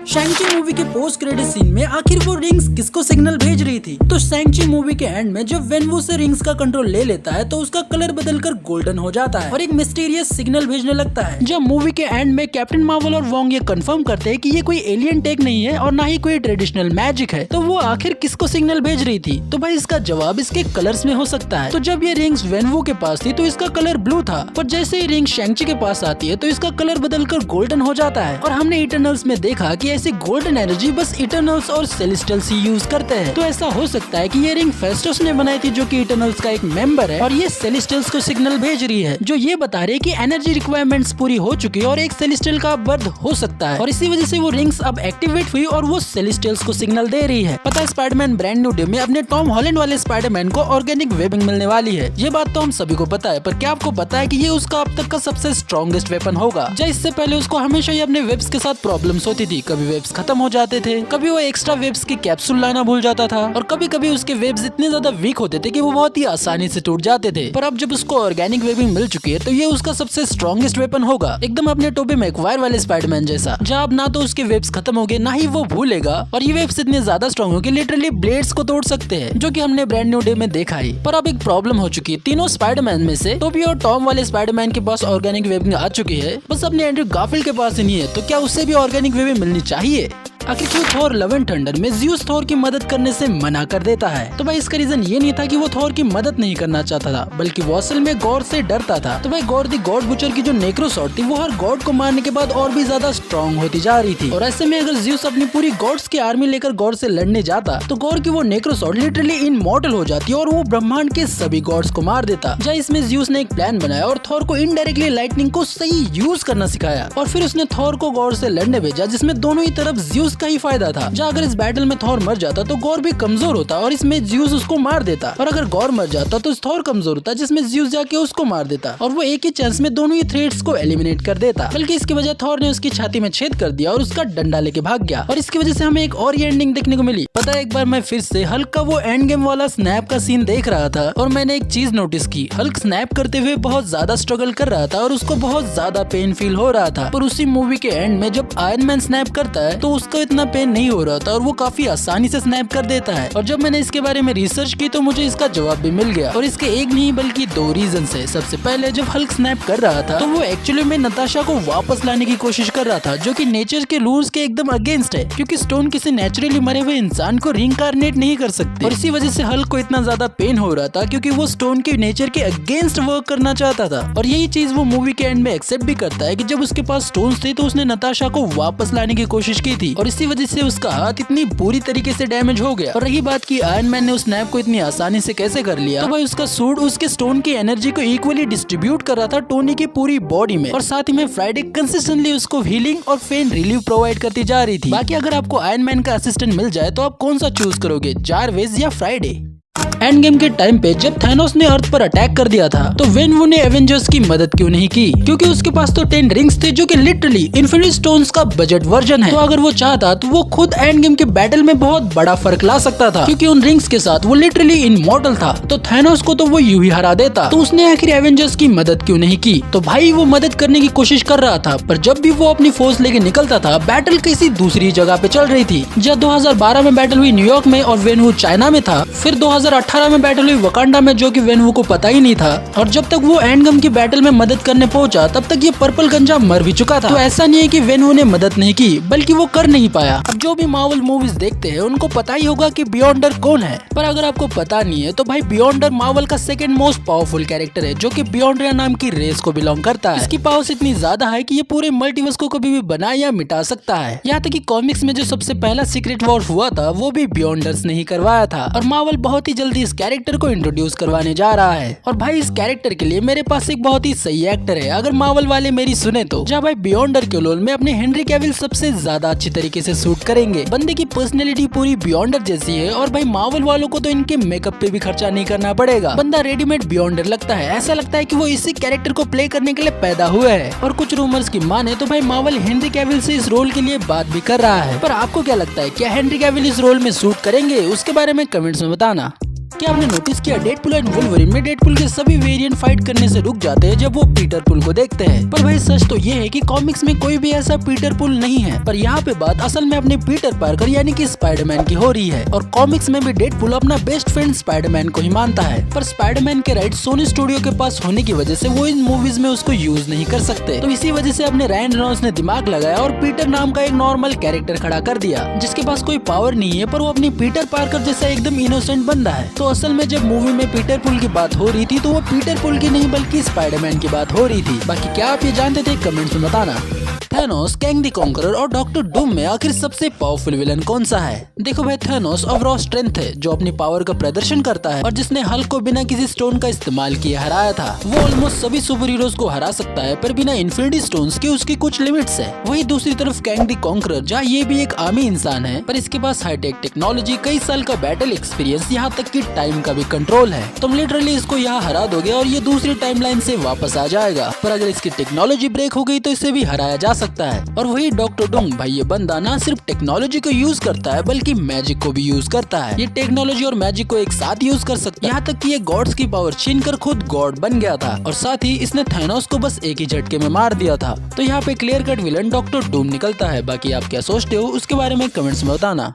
शैंग-ची movie के post credit scene में आखिर वो रिंग्स किसको सिग्नल भेज रही थी। तो शैंग-ची मूवी के एंड में जब वेनवू से रिंग्स का कंट्रोल ले लेता है तो उसका कलर बदलकर गोल्डन हो जाता है और एक मिस्टीरियस सिग्नल भेजने लगता है। जब मूवी के एंड में कैप्टन मार्वल और वोंग ये कंफर्म करते हैं कि ये कोई एलियन टेक नहीं है और ना ही कोई ट्रेडिशनल मैजिक है, तो वो आखिर किसको सिग्नल भेज रही थी। तो भाई इसका जवाब इसके कलर्स में हो सकता है। तो जब ये रिंग्स वेनवू के पास थी तो इसका कलर ब्लू था, पर जैसे ही रिंग शैंग-ची के पास आती है तो इसका कलर बदलकर गोल्डन हो जाता है। और हमने इटरनल्स में देखा कि ऐसी गोल्डन एनर्जी बस इटरनल्स और सेलेस्टियल्स ही यूज करते हैं। तो ऐसा हो सकता है कि ये रिंग फेस्टस ने बनाई थी, जो कि इटरनल्स का एक मेंबर है, और ये सेलेस्टियल्स को सिग्नल भेज रही है, जो ये बता रही है कि एनर्जी रिक्वायरमेंट्स पूरी हो चुकी है और एक सेलेस्टियल का बर्थ हो सकता है। और इसी वजह से वो रिंग्स अब एक्टिवेट हुई और वो सेलेस्टियल्स को सिग्नल दे रही है। पता है स्पाइडरमैन ब्रांड न्यू डे में अपने टॉम हॉलैंड वाले स्पाइडरमैन को ऑर्गेनिक वेबिंग मिलने वाली है। ये बात तो हम सभी को पता है, पर क्या आपको पता है कि ये उसका अब तक का सबसे स्ट्रॉन्गेस्ट वेपन होगा। जो इससे पहले उसको हमेशा ही अपने वेब्स के साथ प्रॉब्लम्स होती थी, कभी वेब्स खत्म हो जाते थे, कभी वो एक्स्ट्रा वेब्स की कैप्सूल लाना भूल जाता था, और कभी कभी उसके वेब्स इतने ज्यादा वीक होते थे कि वो बहुत ही आसानी से टूट जाते थे। पर अब जब उसको ऑर्गेनिक वेबिंग मिल चुकी है तो ये उसका सबसे स्ट्रॉन्गेस्ट वेपन होगा, एकदम अपने टोबी मैगवायर वाले स्पाइडरमैन जैसा, जहाँ अब ना तो उसके वेब्स खत्म हो गए ना ही वो भूलेगा, और ये वेब्स इतने ज्यादा स्ट्रॉन्ग हो कि लिटरली ब्लेड्स को तोड़ सकते हैं, जो कि हमने ब्रांड न्यू डे में देखा ही। पर अब एक प्रॉब्लम हो चुकी है, तीनों स्पाइडरमैन में से टोबी और टॉम वाले स्पाइडरमैन के पास ऑर्गेनिक वेबिंग आ चुकी है, बस अपने एंड्रयू गारफील्ड के पास ही नहीं है। तो क्या उससे भी ऑर्गेनिक वेबिंग मिलनी चाहिए? आखिर क्यों थॉर लव एंड थंडर में ज़्यूस थॉर की मदद करने से मना कर देता है? तो भाई इसका रीजन ये नहीं था कि वो थॉर की मदद नहीं करना चाहता था, बल्कि वो असल में गॉड से डरता था। तो भाई गॉड दी गॉड बुचर की जो नेक्रोसॉर्ड थी वो हर गॉड को मारने के बाद और भी ज्यादा स्ट्रॉन्ग होती जा रही थी, और ऐसे में अगर ज़्यूस अपनी पूरी गॉड्स की आर्मी लेकर गॉड से लड़ने जाता तो गॉड की वो नेक्रोसॉर्ड लिटरली इनमॉर्टल हो जाती और वो ब्रह्मांड के सभी गॉड्स को मार देता। जहाँ इसमें ज़्यूस ने एक प्लान बनाया और थॉर को इनडायरेक्टली लाइटनिंग को सही यूज करना सिखाया, और फिर उसने थॉर को गॉड से लड़ने भेजा, जिसमें दोनों ही तरफ ज़्यूस का ही फायदा था। जहाँ अगर इस बैटल में थॉर मर जाता तो गॉर भी कमजोर होता और इसमें ज़्यूस उसको मार देता, और अगर गॉर मर जाता तो थॉर कमजोर होता, जिसमें ज़्यूस जाके उसको मार देता, और वो एक ही चांस में दोनों ही थ्रेड्स को एलिमिनेट कर देता। बल्कि इसकी वजह थॉर ने उसकी छाती में छेद कर दिया और उसका डंडा लेके भाग गया, और इसकी वजह से हमें एक और एंडिंग देखने को मिली। पता है, एक बार मैं फिर से हल्क का वो एंड गेम वाला स्नैप का सीन देख रहा था और मैंने एक चीज नोटिस की, हल्क स्नैप करते हुए बहुत ज्यादा स्ट्रगल कर रहा था और उसको बहुत ज्यादा पेन फील हो रहा था। पर उसी मूवी के एंड में जब आयरन मैन स्नैप करता है तो उसको इतना पेन नहीं हो रहा था और वो काफी आसानी से स्नैप कर देता है। और जब मैंने इसके बारे में रिसर्च की तो मुझे इसका जवाब भी मिल गया, और इसके एक नहीं बल्कि दो रीजन है। सबसे पहले जब हल्क स्नैप कर रहा था तो वो एक्चुअली में नताशा को वापस लाने की कोशिश कर रहा था, जो कि नेचर के रूल्स के एकदम अगेंस्ट है, क्योंकि स्टोन किसी नेचुरली मरे हुए इंसान को रीइंकार्नेट नहीं कर सकते। और इसी वजह से हल्क को इतना ज्यादा पेन हो रहा था, क्योंकि वो स्टोन के नेचर के अगेंस्ट वर्क करना चाहता था। और यही चीज वो मूवी के एंड में एक्सेप्ट भी करता है कि जब उसके पास स्टोन्स थे तो उसने नताशा को वापस लाने की कोशिश की थी, और इसी वजह से उसका हाथ इतनी बुरी तरीके से डैमेज हो गया। और रही बात की आयरन मैन ने उस स्नैप को इतनी आसानी से कैसे कर लिया, तो भाई उसका सूट उसके स्टोन की एनर्जी को इक्वली डिस्ट्रीब्यूट कर रहा था टोनी की पूरी बॉडी में, और साथ ही में फ्राइडे कंसिस्टेंटली उसको हीलिंग और पेन रिलीफ प्रोवाइड करती जा रही थी। बाकी अगर आपको आयरन मैन का असिस्टेंट मिल जाए तो आप कौन सा चूज करोगे, जारविस या फ्राइडे? एंड गेम के टाइम पे जब थैनोस ने अर्थ पर अटैक कर दिया था तो वेनवू ने एवेंजर्स की मदद क्यों नहीं की? क्योंकि उसके पास तो 10 रिंग्स थे, जो कि लिटरली इन्फिनिटी स्टोन्स का बजट वर्जन है। तो अगर वो चाहता तो वो खुद एंड गेम के बैटल में बहुत बड़ा फर्क ला सकता था, क्योंकि उन रिंग्स के साथ वो लिटरली इनमॉर्टल था। तो थैनोस को तो वो यूं ही हरा देता। तो उसने आखिर एवेंजर्स की मदद क्यों नहीं की? तो भाई वो मदद करने की कोशिश कर रहा था, पर जब भी वो अपनी फोर्स लेके निकलता था बैटल किसी दूसरी जगह पे चल रही थी। जब 2012 में बैटल हुई न्यूयॉर्क में और वेनवू चाइना में था, फिर 2018 में बैटल हुई वकांडा में, जो कि वेनवू को पता ही नहीं था, और जब तक वो एंड गेम की बैटल में मदद करने पहुंचा तब तक ये पर्पल गंजा मर भी चुका था। तो ऐसा नहीं है कि वेनवू ने मदद नहीं की, बल्कि वो कर नहीं पाया। अब जो भी मार्वल मूवीज देखते हैं उनको पता ही होगा कि बियॉन्डर कौन है, पर अगर आपको पता नहीं है तो भाई बियॉन्डर मार्वल का सेकंड मोस्ट पावरफुल कैरेक्टर है, जो कि बियॉन्डर नाम की रेस को बिलोंग करता है। इसकी पावर्स इतनी ज्यादा है कि ये पूरे मल्टीवर्स को कभी भी बना या मिटा सकता है। यहाँ तक कि कॉमिक्स में जो सबसे पहला सीक्रेट वॉर हुआ था वो भी बियॉन्डर्स ने ही करवाया था, और मार्वल बहुत ही जल्दी इस कैरेक्टर को इंट्रोड्यूस करवाने जा रहा है। और भाई इस कैरेक्टर के लिए मेरे पास एक बहुत ही सही एक्टर है, अगर मार्वल वाले मेरी सुने तो। जहाँ भाई बियॉन्डर के रोल में अपने हेनरी कैविल सबसे ज्यादा अच्छी तरीके से सूट करेंगे। बंदे की पर्सनैलिटी पूरी बियॉन्डर जैसी है, और भाई मार्वल वालों को तो इनके मेकअप पे भी खर्चा नहीं करना पड़ेगा। बंदा रेडीमेड बियॉन्डर लगता है, ऐसा लगता है कि वो इसी कैरेक्टर को प्ले करने के लिए पैदा हुआ है। और कुछ रूमर्स की माने तो भाई मार्वल हेनरी कैविल से इस रोल के लिए बात भी कर रहा है। पर आपको क्या लगता है, क्या हेनरी कैविल इस रोल में सूट करेंगे? उसके बारे में कमेंट्स में बताना। क्या आपने नोटिस किया डेडपुल एंड वुल्वरीन में डेडपुल के सभी वेरिएंट फाइट करने से रुक जाते हैं जब वो पीटर पुल को देखते हैं। पर भाई सच तो ये है कि कॉमिक्स में कोई भी ऐसा पीटर पुल नहीं है। पर यहाँ पे बात असल में अपने पीटर पार्कर यानी कि स्पाइडरमैन की हो रही है और कॉमिक्स में भी डेडपुल अपना बेस्ट फ्रेंड स्पाइडरमैन को ही मानता है। पर स्पाइडरमैन के राइट सोनी स्टूडियो के पास होने की वजह से वो इन मूवीज में उसको यूज नहीं कर सकते। तो इसी वजह से अपने रायन रेनॉल्ड्स ने दिमाग लगाया और पीटर नाम का एक नॉर्मल कैरेक्टर खड़ा कर दिया जिसके पास कोई पावर नहीं है पर वो अपनी पीटर पार्कर जैसा एकदम इनोसेंट बंदा है। तो असल में जब मूवी में पीटर पुल की बात हो रही थी तो वो पीटर पुल की नहीं बल्कि स्पाइडरमैन की बात हो रही थी। बाकी क्या आप ये जानते थे कमेंट्स में बताना। थैनोस, कैंग द कॉन्करर और डॉक्टर डूम में आखिर सबसे पावरफुल विलन कौन सा है? देखो भाई थैनोस ऑफ रॉ स्ट्रेंथ है जो अपनी पावर का प्रदर्शन करता है और जिसने हल्क को बिना किसी स्टोन का इस्तेमाल किए हराया था। वो ऑलमोस्ट सभी सुपर हीरोज को हरा सकता है पर बिना इन्फिनिटी स्टोन्स के उसकी कुछ लिमिट्स है। वही दूसरी तरफ कैंग द कॉन्करर जहाँ ये भी एक आर्मी इंसान है पर इसके पास हाईटेक टेक्नोलॉजी, कई साल का बैटल एक्सपीरियंस, यहाँ तक कि टाइम का भी कंट्रोल है। तुम लिटरली इसको यहाँ हरा दोगे और ये दूसरी टाइमलाइन से वापस आ जाएगा। पर अगर इसकी टेक्नोलॉजी ब्रेक हो गई तो इसे भी हराया जा सकता है। और वही डॉक्टर डूम, भाई ये बंदा ना सिर्फ टेक्नोलॉजी को यूज करता है बल्कि मैजिक को भी यूज करता है। ये टेक्नोलॉजी और मैजिक को एक साथ यूज कर सकता है, यहाँ तक कि ये गॉड्स की पावर छीन कर खुद गॉड बन गया था और साथ ही इसने थैनोस को बस एक ही झटके में मार दिया था। तो यहाँ पे clear cut villain doctor Doom निकलता है। बाकी आप क्या सोचते हो उसके बारे में कमेंट्स में बताना।